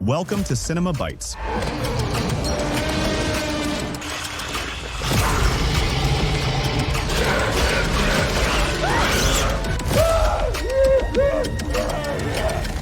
Welcome to Cinema Bites.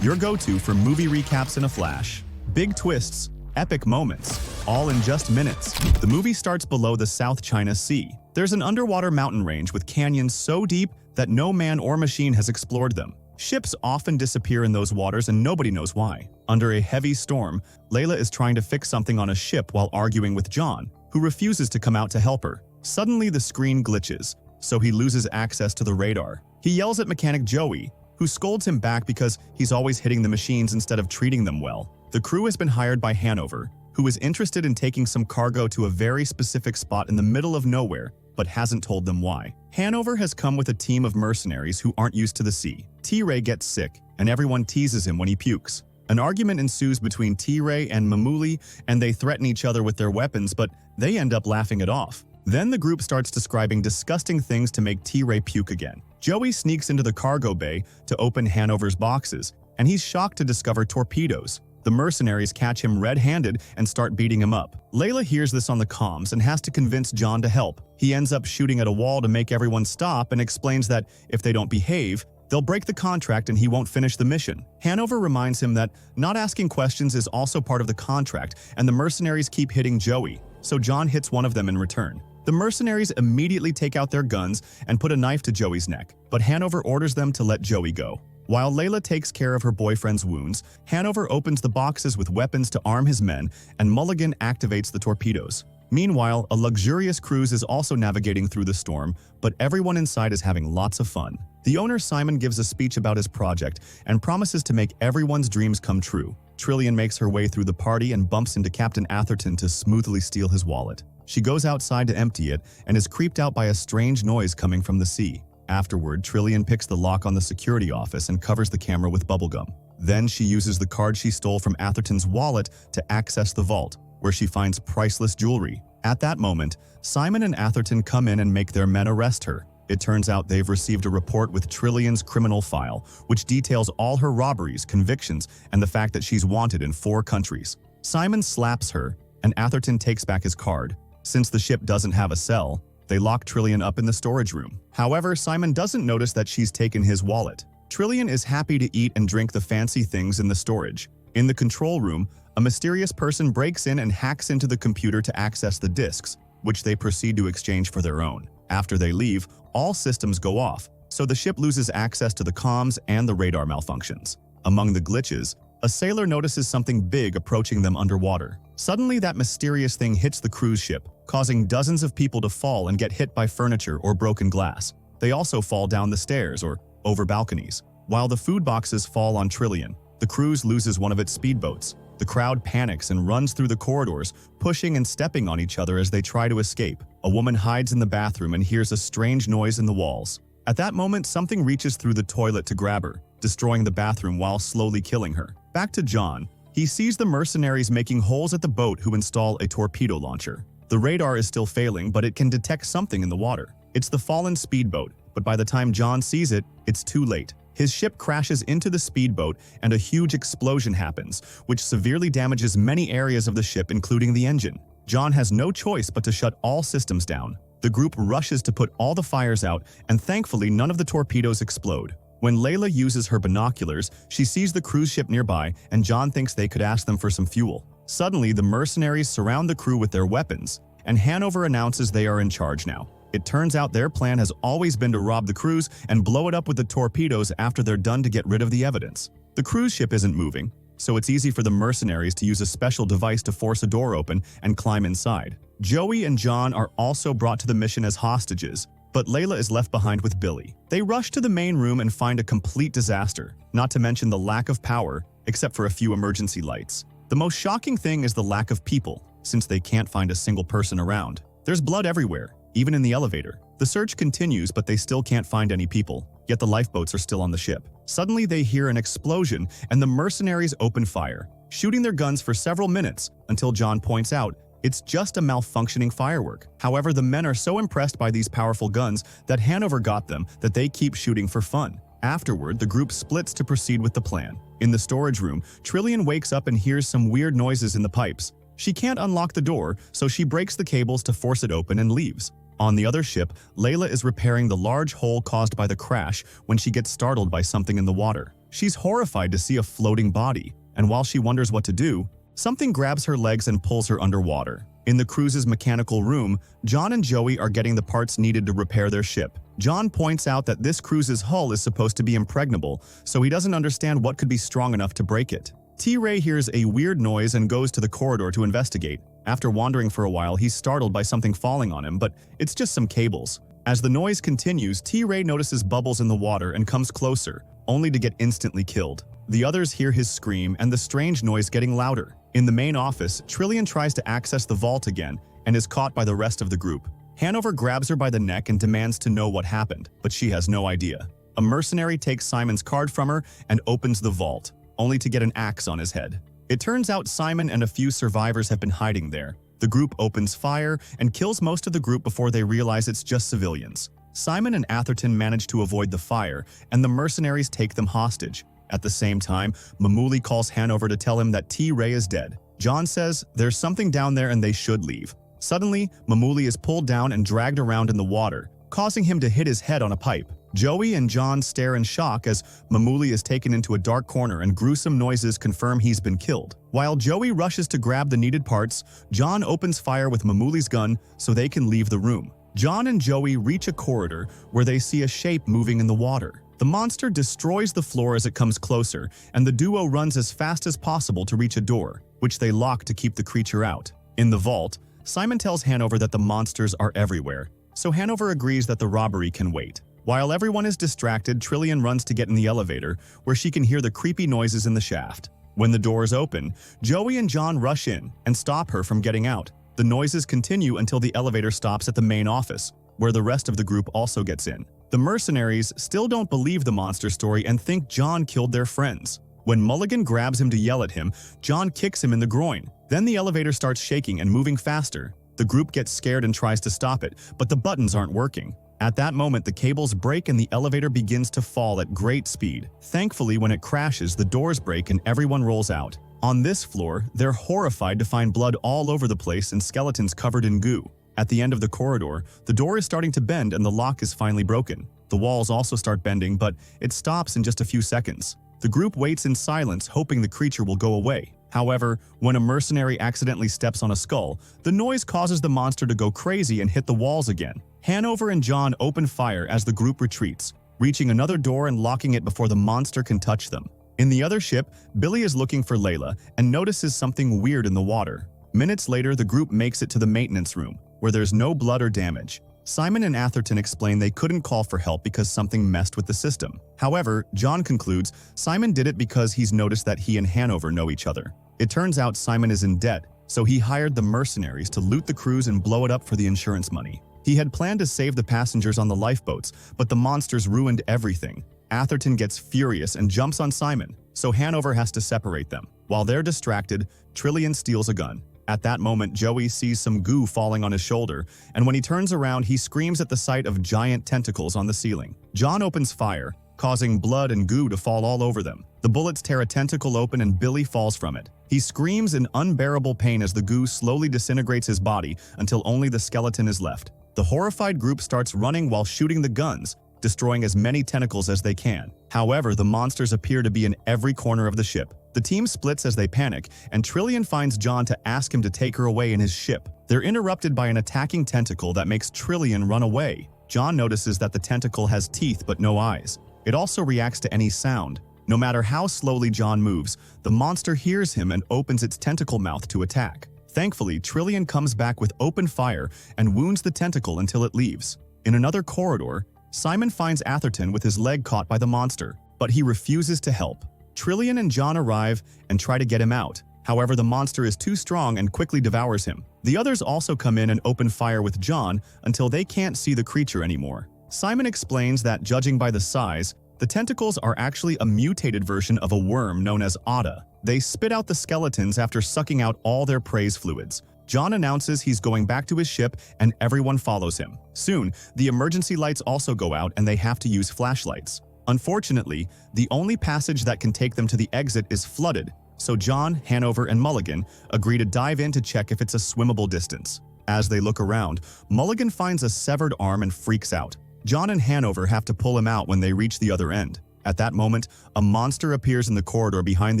Your go-to for movie recaps in a flash. Big twists, epic moments, all in just minutes. The movie starts below the South China Sea. There's an underwater mountain range with canyons so deep that no man or machine has explored them. Ships often disappear in those waters and nobody knows why. Under a heavy storm, Layla is trying to fix something on a ship while arguing with John, who refuses to come out to help her. Suddenly the screen glitches, so he loses access to the radar. He yells at mechanic Joey, who scolds him back because he's always hitting the machines instead of treating them well. The crew has been hired by Hanover, who is interested in taking some cargo to a very specific spot in the middle of nowhere, but hasn't told them why. Hanover has come with a team of mercenaries who aren't used to the sea. T-Ray gets sick, and everyone teases him when he pukes. An argument ensues between T-Ray and Mamuli, and they threaten each other with their weapons, but they end up laughing it off. Then the group starts describing disgusting things to make T-Ray puke again. Joey sneaks into the cargo bay to open Hanover's boxes, and he's shocked to discover torpedoes. The mercenaries catch him red-handed and start beating him up. Layla hears this on the comms and has to convince John to help. He ends up shooting at a wall to make everyone stop and explains that if they don't behave, they'll break the contract and he won't finish the mission. Hanover reminds him that not asking questions is also part of the contract, and the mercenaries keep hitting Joey, so John hits one of them in return. The mercenaries immediately take out their guns and put a knife to Joey's neck, but Hanover orders them to let Joey go. While Layla takes care of her boyfriend's wounds, Hanover opens the boxes with weapons to arm his men, and Mulligan activates the torpedoes. Meanwhile, a luxurious cruise is also navigating through the storm, but everyone inside is having lots of fun. The owner Simon gives a speech about his project and promises to make everyone's dreams come true. Trillian makes her way through the party and bumps into Captain Atherton to smoothly steal his wallet. She goes outside to empty it and is creeped out by a strange noise coming from the sea. Afterward, Trillian picks the lock on the security office and covers the camera with bubblegum. Then she uses the card she stole from Atherton's wallet to access the vault, where she finds priceless jewelry. At that moment, Simon and Atherton come in and make their men arrest her. It turns out they've received a report with Trillian's criminal file, which details all her robberies, convictions, and the fact that she's wanted in 4 countries. Simon slaps her, and Atherton takes back his card. Since the ship doesn't have a cell, they lock Trillian up in the storage room. However, Simon doesn't notice that she's taken his wallet. Trillian is happy to eat and drink the fancy things in the storage. In the control room, a mysterious person breaks in and hacks into the computer to access the disks, which they proceed to exchange for their own. After they leave, all systems go off, so the ship loses access to the comms and the radar malfunctions. Among the glitches, a sailor notices something big approaching them underwater. Suddenly, that mysterious thing hits the cruise ship, causing dozens of people to fall and get hit by furniture or broken glass. They also fall down the stairs or over balconies. While the food boxes fall on Trillian, the cruise loses one of its speedboats. The crowd panics and runs through the corridors, pushing and stepping on each other as they try to escape. A woman hides in the bathroom and hears a strange noise in the walls. At that moment, something reaches through the toilet to grab her, destroying the bathroom while slowly killing her. Back to John. He sees the mercenaries making holes at the boat who install a torpedo launcher. The radar is still failing, but it can detect something in the water. It's the fallen speedboat, but by the time John sees it, it's too late. His ship crashes into the speedboat and a huge explosion happens, which severely damages many areas of the ship, including the engine. John has no choice but to shut all systems down. The group rushes to put all the fires out, and thankfully none of the torpedoes explode. When Layla uses her binoculars, she sees the cruise ship nearby, and John thinks they could ask them for some fuel. Suddenly, the mercenaries surround the crew with their weapons, and Hanover announces they are in charge now. It turns out their plan has always been to rob the cruise and blow it up with the torpedoes after they're done to get rid of the evidence. The cruise ship isn't moving, so it's easy for the mercenaries to use a special device to force a door open and climb inside. Joey and John are also brought to the mission as hostages, but Layla is left behind with Billy. They rush to the main room and find a complete disaster, not to mention the lack of power, except for a few emergency lights. The most shocking thing is the lack of people, since they can't find a single person around. There's blood everywhere, even in the elevator. The search continues, but they still can't find any people, yet the lifeboats are still on the ship. Suddenly they hear an explosion, and the mercenaries open fire, shooting their guns for several minutes until John points out it's just a malfunctioning firework. However, the men are so impressed by these powerful guns that Hanover got them that they keep shooting for fun. Afterward, the group splits to proceed with the plan. In the storage room, Trillian wakes up and hears some weird noises in the pipes. She can't unlock the door, so she breaks the cables to force it open and leaves. On the other ship, Layla is repairing the large hole caused by the crash when she gets startled by something in the water. She's horrified to see a floating body, and while she wonders what to do, something grabs her legs and pulls her underwater. In the crew's mechanical room, John and Joey are getting the parts needed to repair their ship. John points out that this cruise's hull is supposed to be impregnable, so he doesn't understand what could be strong enough to break it. T-Ray hears a weird noise and goes to the corridor to investigate. After wandering for a while, he's startled by something falling on him, but it's just some cables. As the noise continues, T-Ray notices bubbles in the water and comes closer, only to get instantly killed. The others hear his scream and the strange noise getting louder. In the main office, Trillian tries to access the vault again and is caught by the rest of the group. Hanover grabs her by the neck and demands to know what happened, but she has no idea. A mercenary takes Simon's card from her and opens the vault, only to get an axe on his head. It turns out Simon and a few survivors have been hiding there. The group opens fire and kills most of the group before they realize it's just civilians. Simon and Atherton manage to avoid the fire, and the mercenaries take them hostage. At the same time, Mamuli calls Hanover to tell him that T-Ray is dead. John says there's something down there and they should leave. Suddenly, Mamuli is pulled down and dragged around in the water, causing him to hit his head on a pipe. Joey and John stare in shock as Mamuli is taken into a dark corner and gruesome noises confirm he's been killed. While Joey rushes to grab the needed parts, John opens fire with Mamuli's gun so they can leave the room. John and Joey reach a corridor where they see a shape moving in the water. The monster destroys the floor as it comes closer, and the duo runs as fast as possible to reach a door, which they lock to keep the creature out. In the vault, Simon tells Hanover that the monsters are everywhere, so Hanover agrees that the robbery can wait. While everyone is distracted, Trillian runs to get in the elevator, where she can hear the creepy noises in the shaft. When the doors open, Joey and John rush in and stop her from getting out. The noises continue until the elevator stops at the main office, where the rest of the group also gets in. The mercenaries still don't believe the monster story and think John killed their friends. When Mulligan grabs him to yell at him, John kicks him in the groin. Then the elevator starts shaking and moving faster. The group gets scared and tries to stop it, but the buttons aren't working. At that moment, the cables break and the elevator begins to fall at great speed. Thankfully, when it crashes, the doors break and everyone rolls out. On this floor, they're horrified to find blood all over the place and skeletons covered in goo. At the end of the corridor, the door is starting to bend and the lock is finally broken. The walls also start bending, but it stops in just a few seconds. The group waits in silence, hoping the creature will go away. However, when a mercenary accidentally steps on a skull, the noise causes the monster to go crazy and hit the walls again. Hanover and John open fire as the group retreats, reaching another door and locking it before the monster can touch them. In the other ship, Billy is looking for Layla and notices something weird in the water. Minutes later, the group makes it to the maintenance room, where there's no blood or damage. Simon and Atherton explain they couldn't call for help because something messed with the system. However, John concludes Simon did it because he's noticed that he and Hanover know each other. It turns out Simon is in debt, so he hired the mercenaries to loot the cruise and blow it up for the insurance money. He had planned to save the passengers on the lifeboats, but the monsters ruined everything. Atherton gets furious and jumps on Simon, so Hanover has to separate them. While they're distracted, Trillian steals a gun. At that moment, Joey sees some goo falling on his shoulder, and when he turns around, he screams at the sight of giant tentacles on the ceiling. John opens fire, causing blood and goo to fall all over them. The bullets tear a tentacle open and Billy falls from it. He screams in unbearable pain as the goo slowly disintegrates his body until only the skeleton is left. The horrified group starts running while shooting the guns, destroying as many tentacles as they can. However, the monsters appear to be in every corner of the ship. The team splits as they panic, and Trillian finds John to ask him to take her away in his ship. They're interrupted by an attacking tentacle that makes Trillian run away. John notices that the tentacle has teeth but no eyes. It also reacts to any sound. No matter how slowly John moves, the monster hears him and opens its tentacle mouth to attack. Thankfully, Trillian comes back with open fire and wounds the tentacle until it leaves. In another corridor, Simon finds Atherton with his leg caught by the monster, but he refuses to help. Trillian and John arrive and try to get him out. However, the monster is too strong and quickly devours him. The others also come in and open fire with John until they can't see the creature anymore. Simon explains that, judging by the size, the tentacles are actually a mutated version of a worm known as Otta. They spit out the skeletons after sucking out all their prey's fluids. John announces he's going back to his ship and everyone follows him. Soon, the emergency lights also go out and they have to use flashlights. Unfortunately, the only passage that can take them to the exit is flooded, so John, Hanover, and Mulligan agree to dive in to check if it's a swimmable distance. As they look around, Mulligan finds a severed arm and freaks out. John and Hanover have to pull him out when they reach the other end. At that moment, a monster appears in the corridor behind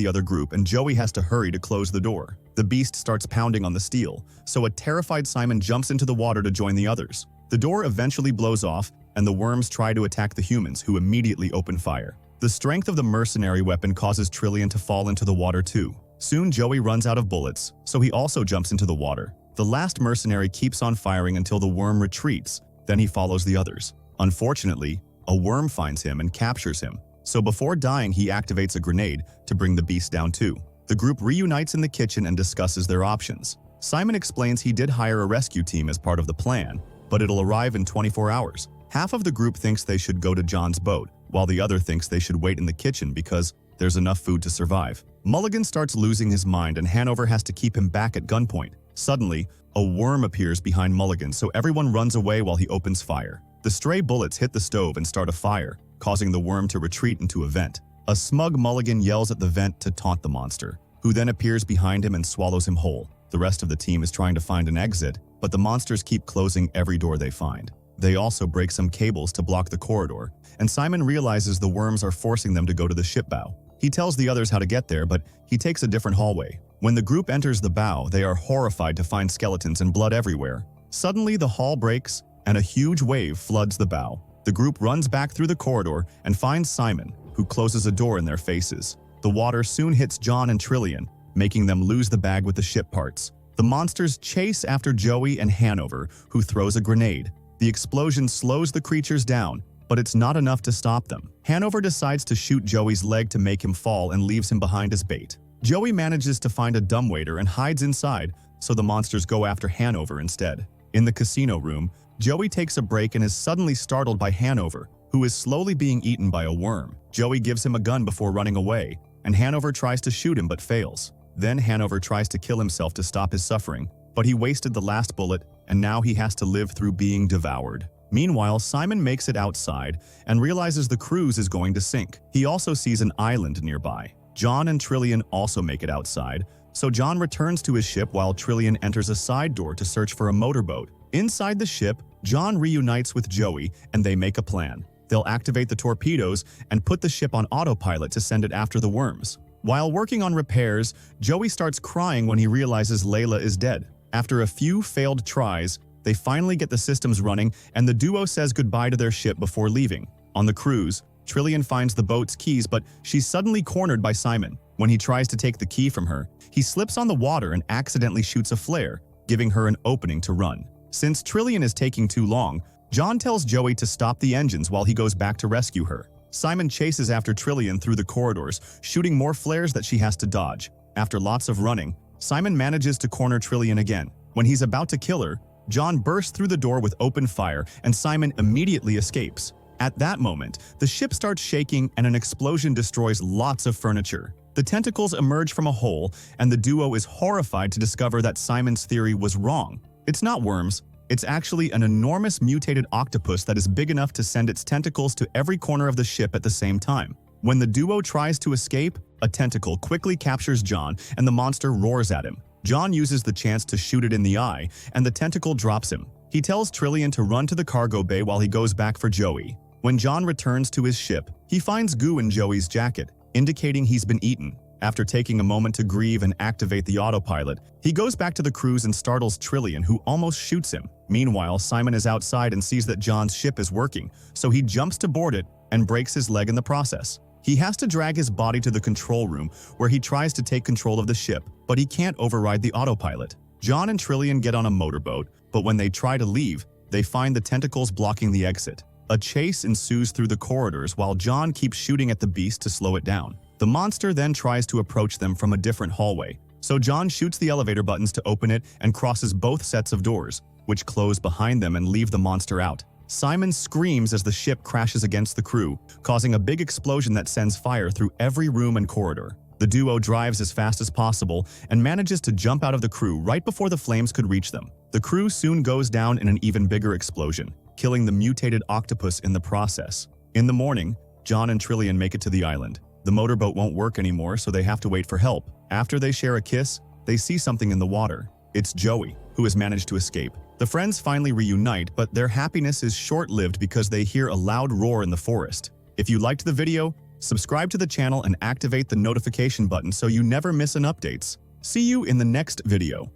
the other group and Joey has to hurry to close the door. The beast starts pounding on the steel, so a terrified Simon jumps into the water to join the others. The door eventually blows off and the worms try to attack the humans, who immediately open fire. The strength of the mercenary weapon causes Trillian to fall into the water too. Soon Joey runs out of bullets, so he also jumps into the water. The last mercenary keeps on firing until the worm retreats, then he follows the others. Unfortunately, a worm finds him and captures him, so before dying he activates a grenade to bring the beast down too. The group reunites in the kitchen and discusses their options. Simon explains he did hire a rescue team as part of the plan, but it'll arrive in 24 hours. Half of the group thinks they should go to John's boat, while the other thinks they should wait in the kitchen because there's enough food to survive. Mulligan starts losing his mind and Hanover has to keep him back at gunpoint. Suddenly, a worm appears behind Mulligan, so everyone runs away while he opens fire. The stray bullets hit the stove and start a fire, causing the worm to retreat into a vent. A smug Mulligan yells at the vent to taunt the monster, who then appears behind him and swallows him whole. The rest of the team is trying to find an exit, but the monsters keep closing every door they find. They also break some cables to block the corridor, and Simon realizes the worms are forcing them to go to the ship bow. He tells the others how to get there, but he takes a different hallway. When the group enters the bow, they are horrified to find skeletons and blood everywhere. Suddenly, the hall breaks, and a huge wave floods the bow. The group runs back through the corridor and finds Simon, who closes a door in their faces. The water soon hits John and Trillian, making them lose the bag with the ship parts. The monsters chase after Joey and Hanover, who throws a grenade. The explosion slows the creatures down, but it's not enough to stop them. Hanover decides to shoot Joey's leg to make him fall and leaves him behind as bait. Joey manages to find a dumbwaiter and hides inside, so the monsters go after Hanover instead. In the casino room, Joey takes a break and is suddenly startled by Hanover, who is slowly being eaten by a worm. Joey gives him a gun before running away, and Hanover tries to shoot him but fails. Then Hanover tries to kill himself to stop his suffering, but he wasted the last bullet and now he has to live through being devoured. Meanwhile, Simon makes it outside and realizes the cruise is going to sink. He also sees an island nearby. John and Trillian also make it outside, so John returns to his ship while Trillian enters a side door to search for a motorboat. Inside the ship, John reunites with Joey and they make a plan. They'll activate the torpedoes and put the ship on autopilot to send it after the worms. While working on repairs, Joey starts crying when he realizes Layla is dead. After a few failed tries, they finally get the systems running and the duo says goodbye to their ship before leaving. On the cruise, Trillian finds the boat's keys, but she's suddenly cornered by Simon. When he tries to take the key from her, he slips on the water and accidentally shoots a flare, giving her an opening to run. Since Trillian is taking too long, John tells Joey to stop the engines while he goes back to rescue her. Simon chases after Trillian through the corridors, shooting more flares that she has to dodge. After lots of running, Simon manages to corner Trillian again. When he's about to kill her, John bursts through the door with open fire and Simon immediately escapes. At that moment, the ship starts shaking and an explosion destroys lots of furniture. The tentacles emerge from a hole and the duo is horrified to discover that Simon's theory was wrong. It's not worms. It's actually an enormous mutated octopus that is big enough to send its tentacles to every corner of the ship at the same time. When the duo tries to escape, a tentacle quickly captures John and the monster roars at him. John uses the chance to shoot it in the eye, and the tentacle drops him. He tells Trillian to run to the cargo bay while he goes back for Joey. When John returns to his ship, he finds goo in Joey's jacket, indicating he's been eaten. After taking a moment to grieve and activate the autopilot, he goes back to the cruise and startles Trillian, who almost shoots him. Meanwhile, Simon is outside and sees that John's ship is working, so he jumps to board it and breaks his leg in the process. He has to drag his body to the control room, where he tries to take control of the ship, but he can't override the autopilot. John and Trillian get on a motorboat, but when they try to leave, they find the tentacles blocking the exit. A chase ensues through the corridors while John keeps shooting at the beast to slow it down. The monster then tries to approach them from a different hallway, so John shoots the elevator buttons to open it and crosses both sets of doors, which close behind them and leave the monster out. Simon screams as the ship crashes against the crew, causing a big explosion that sends fire through every room and corridor. The duo drives as fast as possible and manages to jump out of the crew right before the flames could reach them. The crew soon goes down in an even bigger explosion, killing the mutated octopus in the process. In the morning, John and Trillian make it to the island. The motorboat won't work anymore, so they have to wait for help. After they share a kiss, they see something in the water. It's Joey, who has managed to escape. The friends finally reunite, but their happiness is short-lived because they hear a loud roar in the forest. If you liked the video, subscribe to the channel and activate the notification button so you never miss an updates. See you in the next video.